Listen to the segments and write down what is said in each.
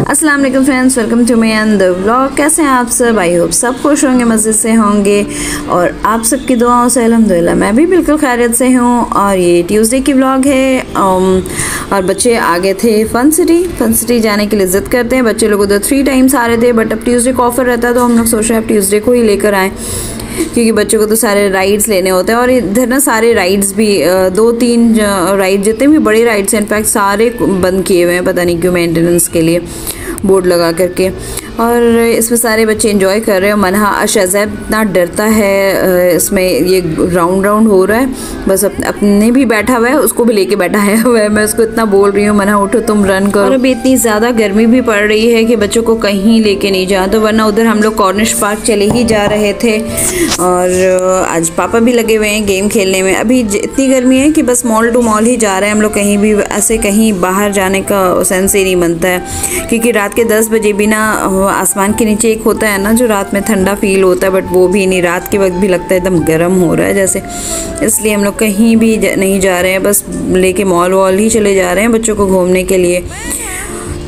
अस्सलाम वालेकुम friends, welcome to my another vlog. कैसे हैं आप सब? आई होप सब खुश होंगे, मज़े से होंगे और आप सबकी दुआओं से अल्हम्दुलिल्लाह मैं भी बिल्कुल खैरियत से हूँ। और ये ट्यूसडे की व्लॉग है और बच्चे आ गए थे फन सिटी जाने के लिए ज़िद करते हैं। बच्चे लोग उधर 3 टाइम्स आ रहे थे, बट अब ट्यूसडे को ऑफ़र रहता है तो हम लोग सोच रहे हैं अब ट्यूसडे को ही लेकर आएँ, क्योंकि बच्चों को तो सारे राइड्स लेने होते हैं। और इधर ना सारे राइड्स भी 2-3 राइड जितने भी बड़े राइड्स हैं इनफैक्ट सारे बंद किए हुए हैं, पता नहीं क्यों, मेंटेनेंस के लिए बोर्ड लगा करके। और इसमें सारे बच्चे एंजॉय कर रहे हैं। मनहा शहज़ैब इतना डरता है, इसमें ये राउंड हो रहा है, बस अपने भी बैठा हुआ है, उसको भी लेके बैठा है हुआ है। मैं उसको इतना बोल रही हूँ मनहा उठो तुम रन करो। और अभी इतनी ज़्यादा गर्मी भी पड़ रही है कि बच्चों को कहीं लेके नहीं जा, तो वरना उधर हम लोग कॉर्निश पार्क चले ही जा रहे थे। और आज पापा भी लगे हुए हैं गेम खेलने में। अभी इतनी गर्मी है कि बस मॉल टू मॉल ही जा रहे हैं हम लोग, कहीं भी ऐसे कहीं बाहर जाने का सेंस ही नहीं बनता है, क्योंकि रात के 10 बजे भी ना आसमान के नीचे एक होता है ना जो रात में ठंडा फील होता है, बट वो भी नहीं, रात के वक्त भी लगता है एकदम गर्म हो रहा है जैसे। इसलिए हम लोग कहीं भी नहीं जा रहे हैं, बस लेके मॉल वॉल ही चले जा रहे हैं बच्चों को घूमने के लिए।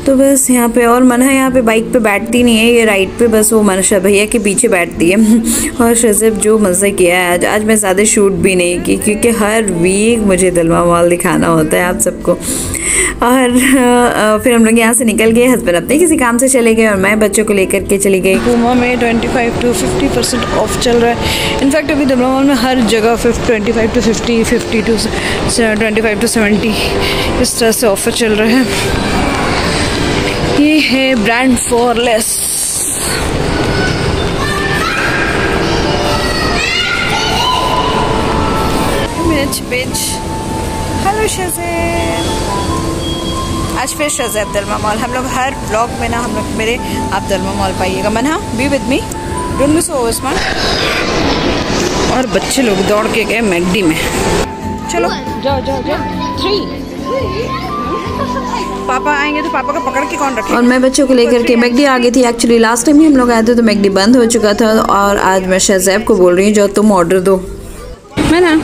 तो बस यहाँ पे, और मनहा यहाँ पे बाइक पे बैठती नहीं है ये राइड पे, बस वो मनशा भैया के पीछे बैठती है। और शहज़ैब जो मज़े किया है आज मैं ज़्यादा शूट भी नहीं की, क्योंकि हर वीक मुझे दलमा मॉल दिखाना होता है आप सबको। और फिर हम लोग यहाँ से निकल गए, हस्बैंड अपने किसी काम से चले गए और मैं बच्चों को लेकर के चली गई। पूमा में 25 to 50% ऑफ चल रहा है। इनफैक्ट अभी दलमा मॉल में हर जगह 25 to 50, 50 to 25 to 70 इस तरह से ऑफर चल रहा है। ये है ब्रांड फॉर लेस। हेलो शहज़ैब, आज फिर शहज़ैब दलमा मॉल। हम लोग हर ब्लॉग में ना हम लोग मेरे आप दलमा मॉल पाइएगा। Manha be with me, don't be so over smart. और बच्चे लोग दौड़ के गए मैगडी में। चलो जाओ जाओ जाओ। 3 पापा आएंगे तो पापा का पकड़ के कौन रखे। और मैं बच्चों को लेकर के मैगडी आ गई थी। एक्चुअली लास्ट टाइम ही हम लोग आए थे तो मैगडी बंद हो चुका था, और आज मैं शहज़ैब को बोल रही हूँ जाओ तुम ऑर्डर दो। मैं ना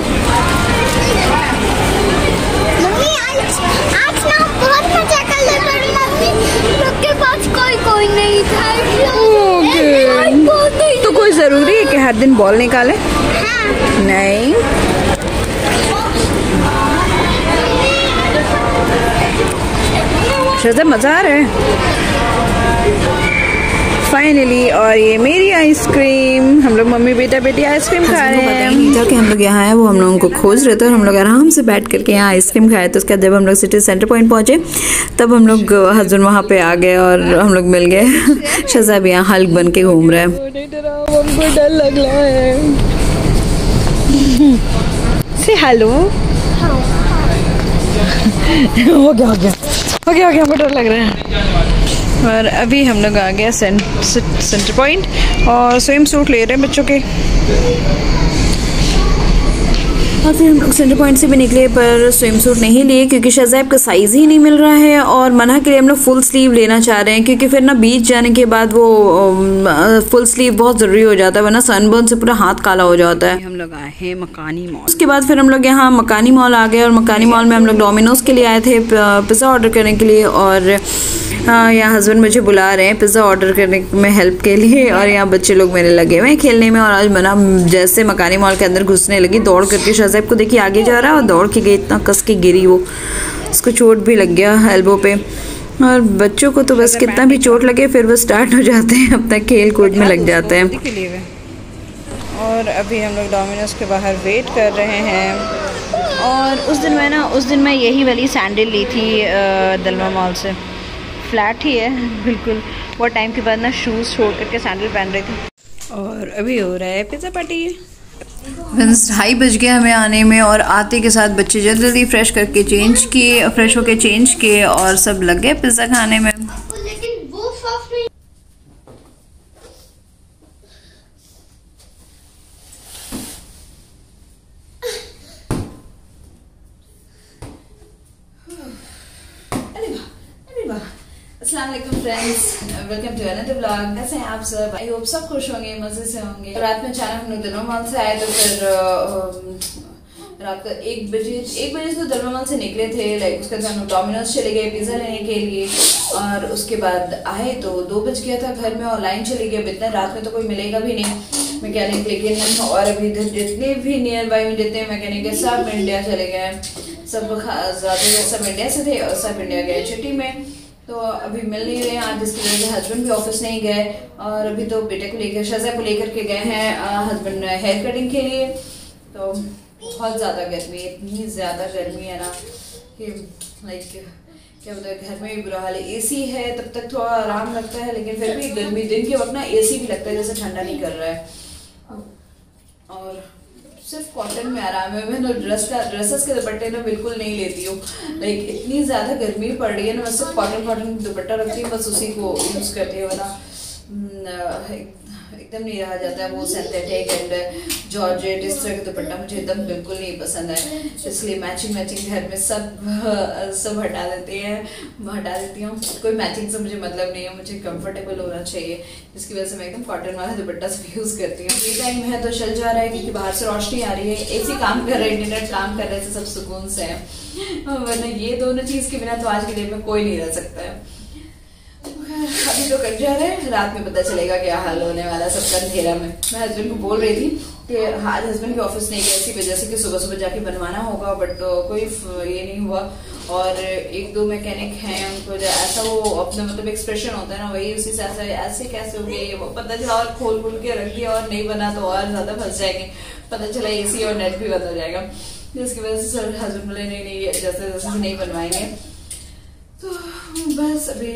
कोई नहीं था। तो कोई ज़रूरी है कि हर दिन बॉल निकाले? हाँ। नहीं, शहज़ैब मज़ा आ रहा है फाइनली। और ये मेरी आइसक्रीम, हम लोग मम्मी बेटा बेटी आइसक्रीम खा रहे हैं। नहीं था कि हम लोग यहाँ आए, वो हम लोगों को खोज रहे थे और हम लोग आराम से बैठ करके यहाँ आइसक्रीम खाए। तो उसके बाद जब हम लोग सिटी सेंटर पॉइंट पहुँचे तब हम लोग हस्बैंड वहाँ पे आ गए और हम लोग मिल गए। शहज़ैब यहाँ हल्क बन के घूम रहा है। हमको डर लग रहा है। से हेलो। हो गया हमको डर लग रहा है। और अभी हम लोग आ गया सेंटर पॉइंट और स्विम सूट ले रहे हैं बच्चों के। और फिर हम लोग सेंटर पॉइंट से भी निकले, पर स्विम सूट नहीं लिए क्योंकि शहज़ैब का साइज़ ही नहीं मिल रहा है। और मनहा के लिए हम लोग फुल स्लीव लेना चाह रहे हैं, क्योंकि फिर ना बीच जाने के बाद वो फुल स्लीव बहुत ज़रूरी हो जाता है, वरना सनबर्न से पूरा हाथ काला हो जाता है। हम लोग आए हैं मकानी मॉल। उसके बाद फिर हम लोग यहाँ मकानी मॉल आ गए और मकानी मॉल में हम लोग डोमिनोज़ के लिए आए थे पिज़्ज़ा ऑर्डर करने के लिए। और यहाँ हस्बैंड मुझे बुला रहे हैं पिज़्ज़ा ऑर्डर करने में हेल्प के लिए, और यहाँ बच्चे लोग मेरे लगे हुए हैं खेलने में। और आज मना जैसे मकानी मॉल के अंदर घुसने लगी दौड़ करके, शहज़ैब को देखिए आगे जा रहा है और दौड़ के गई, इतना कस के गिरी वो, उसको चोट भी लग गया एल्बो पे। और बच्चों को तो बस कितना भी चोट लगे फिर वो स्टार्ट हो जाते हैं, अपना खेल कूद में लग जाते हैं। और अभी हम लोग डोमिनोज़ के बाहर वेट कर रहे हैं। और उस दिन मैं यही वाली सैंडल ली थी दलमा मॉल से, फ्लैट ही है बिल्कुल। बहुत टाइम के बाद ना शूज़ छोड़ करके सैंडल पहन रही थी। और अभी हो रहा है पिज़्ज़ा पार्टी। 2:30 बज गए हमें आने में, और आते के साथ बच्चे जल्दी जल्दी फ्रेश करके चेंज किए, फ्रेश होके चेंज किए और सब लग गए पिज़्ज़ा खाने में। लेकिन वो सॉफ्ट नहीं। अस्सलाम वालेकुम friends, welcome to another vlog. कैसे हैं आप सब? आई होप सब खुश होंगे, मजे से होंगे। रात में अचानक हम लोग दलमाल से आए, तो फिर रात को 1 बजे तो दलमाल से निकले थे। लाइक उसके बाद हम डोमिनोज चले गए पिज़्ज़ा लेने के लिए, और उसके बाद आए तो 2 बज गया था घर में, और लाइन चली गई। अब इतने रात में तो कोई मिलेगा भी नहीं मैकेनिक, लेकिन और अभी जितने भी नियर बाई में जितने मैकेनिक है सब इंडिया चले गए। सब ज़्यादा सब इंडिया से थे और सब इंडिया गए छुट्टी में, तो अभी मिल नहीं रहे आज, जिसकी वजह से हस्बैंड भी ऑफिस नहीं गए। और अभी तो बेटे को लेकर, शहज़ैब को लेकर के गए हैं हस्बैंड हेयर कटिंग के लिए। तो बहुत ज़्यादा गर्मी है, इतनी ज़्यादा गर्मी है ना कि लाइक क्या बोलते हैं, घर में भी बुरा हाल है। एसी है तब तक थोड़ा आराम लगता है, लेकिन फिर भी गर्मी दिन के वक्त ना एसी भी लगता है जैसे ठंडा नहीं कर रहा है। और सिर्फ कॉटन में आराम है। मैं ड्रेसेस के दुपट्टे ना बिल्कुल नहीं लेती हूँ, लाइक इतनी ज़्यादा गर्मी पड़ रही है ना, मैं सिर्फ कॉटन दुपट्टा रखती हूँ, बस उसी को यूज़ करती हूँ ना। एकदम नहीं रहा जाता है वो सिंथेटिक एंड जॉर्जेट इस तरह का दुपट्टा मुझे एकदम बिल्कुल नहीं पसंद है, इसलिए मैचिंग घर में सब हटा देती हूँ। कोई मैचिंग से मुझे मतलब नहीं है, मुझे कंफर्टेबल होना चाहिए, जिसकी वजह से मैं एकदम कॉटन वाला दुपट्टा सब यूज़ करती हूँ। फ्री टाइम है तो चल जा रहा है, क्योंकि बाहर से रोशनी आ रही है, एसी काम कर रहा है, इंटरनेट काम कर रहे हैं, सब सुकून से है। वरना ये दोनों चीज़ के बिना तो आज के डेट में कोई नहीं रह सकता है। अभी तो कट जा रहे हैं, रात में पता चलेगा क्या हाल होने वाला है सबका अंधेरा में। मैं हस्बैंड को बोल रही थी कि आज हस्बैंड भी ऑफिस नहीं गए इसी वजह से कि सुबह जाके बनवाना होगा, बट कोई ये नहीं हुआ। और 1-2 मैकेनिक हैं, उनको ऐसा वो अपना मतलब एक्सप्रेशन होता है ना, वही उसी से ऐसे कैसे हो गया वो पता चला, और खोल के रख दिया और नहीं बना तो और ज्यादा फंस जाएंगे। पता चला एसी और नेट भी बंद हो जाएगा, जिसकी वजह से सर हस्बैंड बोले नहीं जैसे नहीं बनवाएंगे। तो बस अभी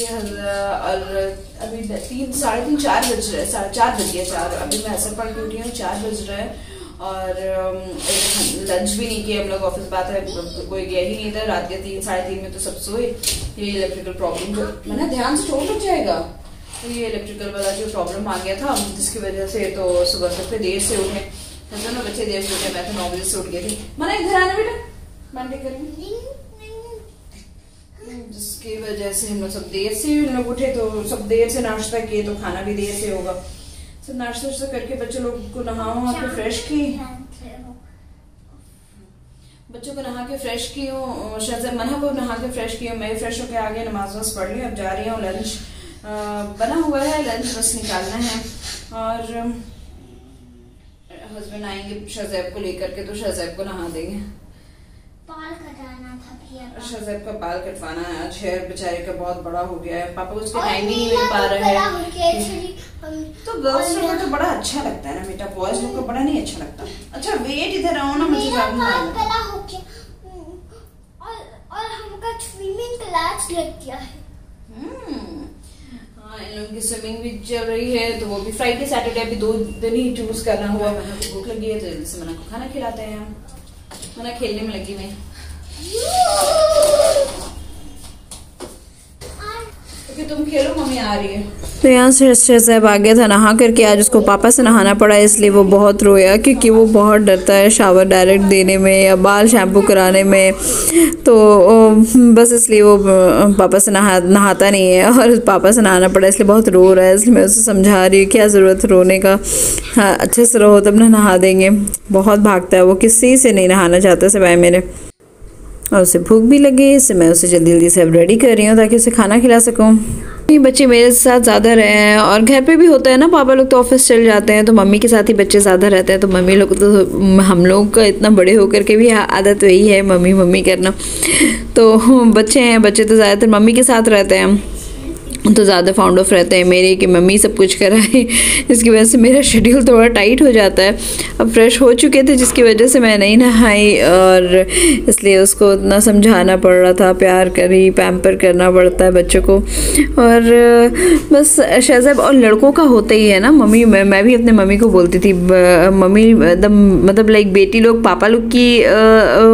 3, साढ़े 3, 4 बज रहे हैं, 4:30 बज गए 4। अभी मैं असर पढ़ के उठी हूँ, 4 बज रहे हैं, और लंच भी नहीं किया हम लोग। ऑफिस बात है, कोई गया ही नहीं था। रात के 3, साढ़े 3 में तो सब सोए। ये इलेक्ट्रिकल प्रॉब्लम जो मैंने ध्यान से चोट लग जाएगा, तो ये इलेक्ट्रिकल वाला जो प्रॉब्लम आ गया था, जिसकी वजह से तो सुबह सबसे देर से उठे, दोनों बच्चे देर से उठे। मैं तो 9 बजे से उठ गई थी। मैंने घर आना बेटा मंडे करेंगे, जिसकी वजह से हम लोग सब देर से लोग उठे, तो सब देर से नाश्ता किए, तो खाना भी देर से होगा। सब नाश्ता करके बच्चों लोग को नहा के फ्रेश की, बच्चों को नहा के फ्रेश की हूँ, शहज़ैब मना को नहा के फ्रेश की हूँ। मैं फ्रेश होके आ गई, नमाज पढ़ ली, अब जा रही हूँ। लंच बना हुआ है, लंच बस निकालना है। और हस्बैंड आएंगे शहज़ैब को लेकर के, तो शहज़ैब को नहा देंगे। बाल कटाना था भैया, शहज़ैब का बाल कटवाना है आज। हेयर बेचारे का बहुत बड़ा हो गया है, पापा उसका टाइम ही नहीं मिल पा रहा है। तो गर्ल्स लोग को तो बड़ा अच्छा लगता है ना बेटा, बॉयज लोग को बड़ा नहीं अच्छा लगता। अच्छा वेट इधर आओ ना, मुझे और हमका स्विमिंग क्लास लग गया है। हाँ, इन लोगों की स्विमिंग भी चल रही है, तो वो भी फ्राइडे सैटरडे अभी 2 दिन ही चूज करना हुआ। मना को भूख लगी है, तो जल्दी से मना को खाना खिलाते हैं। मना खेलने में लगी मैं, क्योंकि तुम खेलो, मम्मी आ रही है। तो यहाँ से शहज़ैब आ गया था नहा करके। आज उसको पापा से नहाना पड़ा, इसलिए वो बहुत रोया, क्योंकि वो बहुत डरता है शावर डायरेक्ट देने में या बाल शैम्पू कराने में। तो बस इसलिए वो पापा से नहाता नहीं है, और पापा से नहाना पड़ा, इसलिए बहुत रो रहा है। इसलिए मैं उसे समझा रही हूँ क्या ज़रूरत रोने का, हाँ अच्छे से रहो तब ना नहा देंगे। बहुत भागता है वो, किसी से नहीं नहाना चाहता सिवाय मेरे। और उसे भूख भी लगी, इससे मैं उसे जल्दी से अब रेडी कर रही हूँ ताकि उसे खाना खिला सकूँ। बच्चे मेरे साथ ज़्यादा रहे हैं, और घर पे भी होता है ना, पापा लोग तो ऑफिस चल जाते हैं, तो मम्मी के साथ ही बच्चे ज़्यादा रहते हैं। तो मम्मी लोग तो, हम लोग का इतना बड़े होकर के भी आदत वही है मम्मी करना। तो बच्चे तो ज़्यादातर मम्मी के साथ रहते हैं, तो ज़्यादा फाउंड ऑफ रहते हैं मेरे कि मम्मी सब कुछ कराए, इसकी वजह से मेरा शेड्यूल थोड़ा टाइट हो जाता है। अब फ्रेश हो चुके थे जिसकी वजह से मैं नहीं नहाई, और इसलिए उसको इतना समझाना पड़ रहा था, प्यार करी, पैम्पर करना पड़ता है बच्चों को। और बस शहज़ैब और लड़कों का होता ही है ना। मम्मी मैं भी अपने मम्मी को बोलती थी, मम्मी मतलब लाइक बेटी लोग पापा लोग की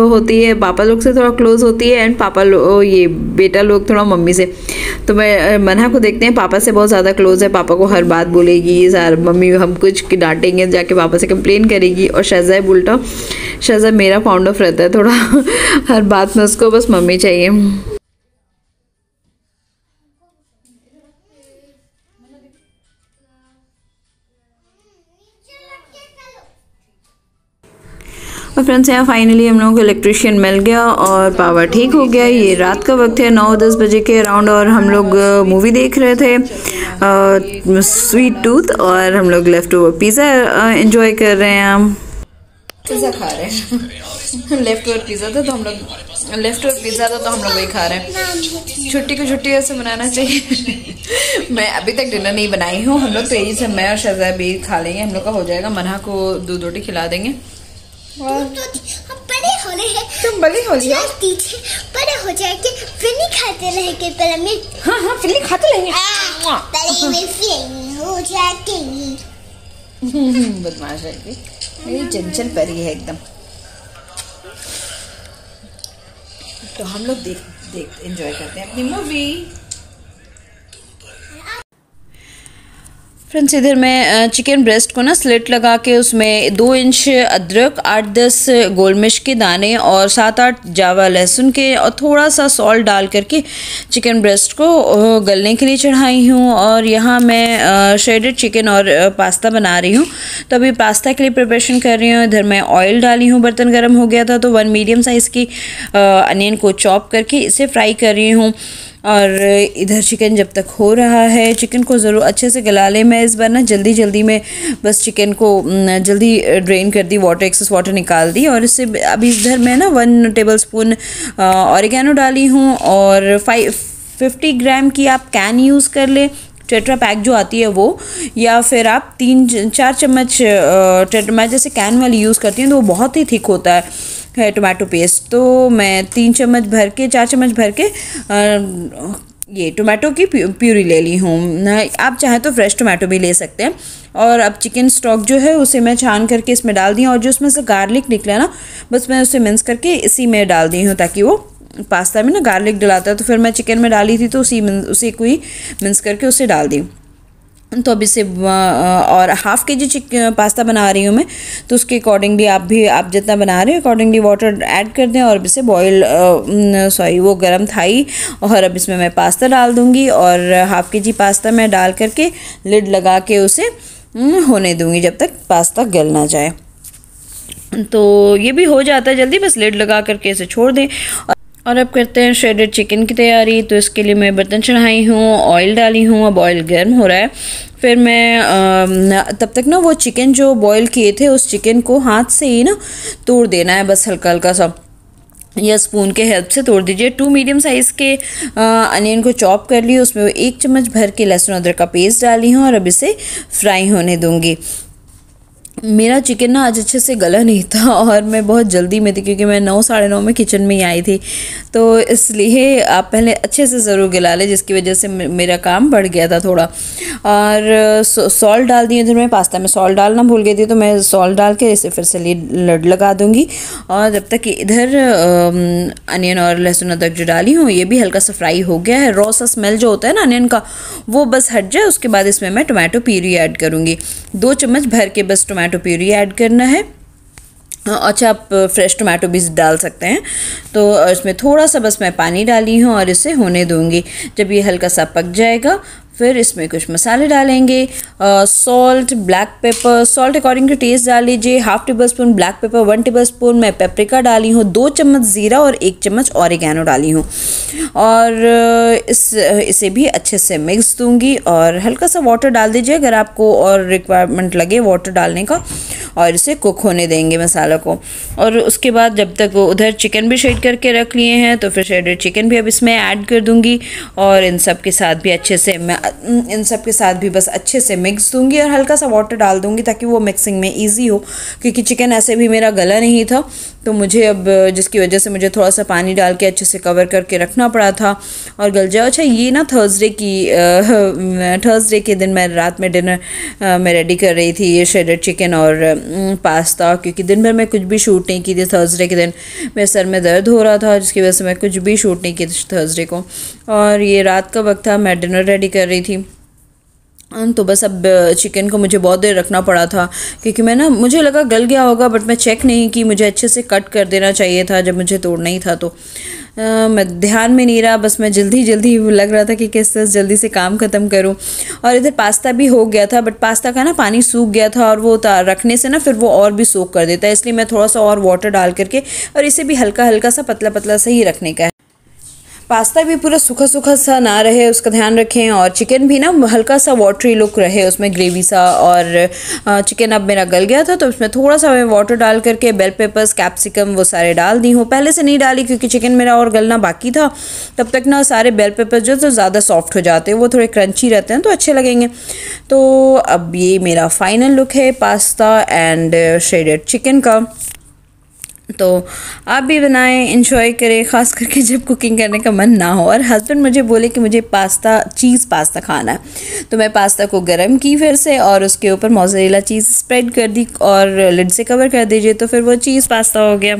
होती है, पापा लोग से थोड़ा क्लोज होती है, एंड पापा ये बेटा लोग थोड़ा मम्मी से। तो मैं मन्हा को देखते हैं पापा से बहुत ज़्यादा क्लोज है, पापा को हर बात बोलेगी, सार मम्मी हम कुछ डांटेंगे जाके पापा से कंप्लेन करेगी। और शहज़ैब उल्टा, शहज़ैब मेरा फाउंड ऑफ रहता है थोड़ा हर बात में उसको बस मम्मी चाहिए। और फ्रेंड्स यहाँ फाइनली हम लोगों को इलेक्ट्रिशियन मिल गया और पावर ठीक हो गया। ये रात का वक्त है 9-10 बजे के अराउंड, और हम लोग मूवी देख रहे थे स्वीट टूथ, और हम लोग लेफ्ट ओवर पिज़्ज़ा एंजॉय कर रहे हैं। हम पिज़्ज़ा खा रहे हैं लेफ्ट ओवर पिज़्ज़ा था तो हम लोग वही खा रहे हैं। छुट्टी को छुट्टी ऐसे मनाना चाहिए मैं अभी तक डिनर नहीं बनाई हूँ, हम लोग तो यही से मैं और शहज़ैब भी खा लेंगे, हम लोग का हो जाएगा। मन्हा को दूध रोटी खिला देंगे। हम बड़े हो रहे हैं, तुम बड़ी हो लिया, बड़े हो जाएंगे, फिल्मी खाते रहेंगे पहले में। हाँ फिल्मी खाते रहेंगे, पहले में फिल्मी हो जाएंगे। बदमाश है मेरी चंचल परी है एकदम। तो हम लोग देख एंजॉय करते हैं अपनी मूवी। फ्रेंड्स इधर मैं चिकन ब्रेस्ट को ना स्लिट लगा के उसमें 2 इंच अदरक, 8-10 गोलमिर्च के दाने और 7-8 जावा लहसुन के और थोड़ा सा सॉल्ट डाल करके चिकन ब्रेस्ट को गलने के लिए चढ़ाई हूँ। और यहाँ मैं श्रेडेड चिकन और पास्ता बना रही हूँ, तो अभी पास्ता के लिए प्रिपरेशन कर रही हूँ। इधर मैं ऑयल डाली हूँ, बर्तन गर्म हो गया था तो 1 मीडियम साइज़ की अनियन को चॉप करके इसे फ्राई कर रही हूँ। और इधर चिकन जब तक हो रहा है, चिकन को ज़रूर अच्छे से गला लें। मैं इस बार ना जल्दी में बस चिकन को जल्दी ड्रेन कर दी, वाटर एक्सेस वाटर निकाल दी। और इससे अभी इधर मैं ना 1 टेबलस्पून ऑरिगेनो डाली हूँ, और 50 ग्राम की आप कैन यूज़ कर लें, टेट्रा पैक जो आती है वो, या फिर आप 3-4 चम्मच मैं जैसे कैन वाली यूज़ करती हूँ तो वो बहुत ही थिक होता है टोमेटो पेस्ट। तो मैं 4 चम्मच भर के ये टोमेटो की प्यूरी ले ली हूँ। आप चाहें तो फ्रेश टोमेटो भी ले सकते हैं। और अब चिकन स्टॉक जो है उसे मैं छान करके इसमें डाल दी, और जो उसमें से गार्लिक निकला ना बस मैं उसे मिक्स करके इसी में डाल दी हूँ, ताकि वो पास्ता में ना गार्लिक डलाता है तो फिर मैं चिकन में डाली थी तो उसी को ही मिक्स करके उसे डाल दी। तो अब इसे और हाफ़ kg पास्ता बना रही हूँ मैं, तो उसके अकॉर्डिंगली आप जितना बना रहे हो अकॉर्डिंगली वाटर ऐड कर दें। और अब इसे वो गर्म था ही, और अब इसमें मैं पास्ता डाल दूँगी, और हाफ़ kg पास्ता मैं डाल करके लिड लगा के उसे होने दूँगी जब तक पास्ता गल ना जाए। तो ये भी हो जाता है जल्दी, बस लिड लगा करके इसे छोड़ दें। और अब करते हैं श्रेडेड चिकन की तैयारी। तो इसके लिए मैं बर्तन चढ़ाई हूँ, ऑयल डाली हूँ, अब ऑयल गर्म हो रहा है। फिर मैं तब तक ना वो चिकन जो बॉईल किए थे उस चिकन को हाथ से ही ना तोड़ देना है, बस हल्का सा, या स्पून के हेल्प से तोड़ दीजिए। 2 मीडियम साइज़ के अनियन को चॉप कर ली, उसमें 1 चम्मच भर के लहसुन अदरक का पेस्ट डाली हूँ, और अब इसे फ्राई होने दूँगी। मेरा चिकन ना आज अच्छे से गला नहीं था, और मैं बहुत जल्दी में थी क्योंकि मैं 9-9:30 में किचन में ही आई थी, तो इसलिए आप पहले अच्छे से ज़रूर गला लें, जिसकी वजह से मेरा काम बढ़ गया था थोड़ा। और सॉल्ट डाल दिए इधर मैं, पास्ता में सॉल्ट डालना भूल गई थी, तो मैं सॉल्ट डाल के इसे फिर से लिड लगा दूँगी। और जब तक इधर अनियन और लहसुन अदरक जो डाली हूँ ये भी हल्का सा फ्राई हो गया है, रॉ सा स्मेल जो होता है ना अनियन का वो बस हट जाए, उसके बाद इसमें मैं टोमेटो प्यूरी ऐड करूँगी। 2 चम्मच भर के बस टोमेटो प्यूरी ऐड करना है। अच्छा, आप फ्रेश टोमेटो भी डाल सकते हैं। तो इसमें थोड़ा सा बस मैं पानी डाली हूँ और इसे होने दूँगी। जब ये हल्का सा पक जाएगा फिर इसमें कुछ मसाले डालेंगे, salt, black pepper, salt according to taste डाल लीजिए, 1/2 टेबलस्पून ब्लैक पेपर, 1 टेबलस्पून मैं पेपरिका डाली हूँ, 2 चम्मच ज़ीरा और 1 चम्मच ऑरिगेनो डाली हूँ। और इसे भी अच्छे से मिक्स दूँगी, और हल्का सा वाटर डाल दीजिए अगर आपको और रिक्वायरमेंट लगे वाटर डालने का। और इसे कुक होने देंगे मसाला को। और उसके बाद जब तक वो उधर चिकन भी शेड करके रख लिए हैं तो फिर शेडेड चिकन भी अब इसमें ऐड कर दूँगी और इन सब के साथ भी अच्छे से इन सब के साथ भी बस अच्छे से मिक्स दूँगी और हल्का सा वाटर डाल दूँगी ताकि वो मिक्सिंग में ईजी हो, क्योंकि चिकन ऐसे भी मेरा गला नहीं था तो मुझे अब जिसकी वजह से मुझे थोड़ा सा पानी डाल के अच्छे से कवर करके रखना पड़ा था और गल जाओ। अच्छा, ये ना थर्सडे के दिन मैं रात में डिनर में रेडी कर रही थी ये शेडेड चिकन और पास्ता, क्योंकि दिन भर मैं कुछ भी शूट नहीं की थी। थर्सडे के दिन मेरे सर में दर्द हो रहा था जिसकी वजह से मैं कुछ भी शूट नहीं की थी थर्सडे को, और ये रात का वक्त था, मैं डिनर रेडी कर रही थी। तो बस अब चिकन को मुझे बहुत देर रखना पड़ा था क्योंकि मुझे लगा गल गया होगा, बट मैं चेक नहीं की, मुझे अच्छे से कट कर देना चाहिए था जब मुझे तोड़ना ही था। तो मैं ध्यान में नहीं रहा, बस मैं जल्दी लग रहा था कि किस तरह जल्दी से काम ख़त्म करूं। और इधर पास्ता भी हो गया था, बट पास्ता का ना पानी सूख गया था और वो रखने से ना फिर वो और भी सोख कर देता है, इसलिए मैं थोड़ा सा और वाटर डाल करके और इसे भी हल्का सा पतला सा ही रखने का है। पास्ता भी पूरा सूखा सा ना रहे उसका ध्यान रखें, और चिकन भी ना हल्का सा वाटरी लुक रहे उसमें, ग्रेवी सा। और चिकन अब मेरा गल गया था तो उसमें थोड़ा सा मैं वाटर डाल करके बेल पेपर्स, कैप्सिकम वो सारे डाल दी हूँ। पहले से नहीं डाली क्योंकि चिकन मेरा और गलना बाकी था, तब तक ना सारे बेल पेपर्स जो तो ज़्यादा सॉफ्ट हो जाते हैं, वो थोड़े क्रंची रहते हैं तो अच्छे लगेंगे। तो अब ये मेरा फाइनल लुक है पास्ता एंड शेडेड चिकन का। तो आप भी बनाएं, इंजॉय करें, ख़ास करके जब कुकिंग करने का मन ना हो और हस्बैंड मुझे बोले कि मुझे चीज़ पास्ता खाना है, तो मैं पास्ता को गर्म की फिर से और उसके ऊपर मोज़रेला चीज़ स्प्रेड कर दी और लिड से कवर कर दीजिए, तो फिर वो चीज़ पास्ता हो गया।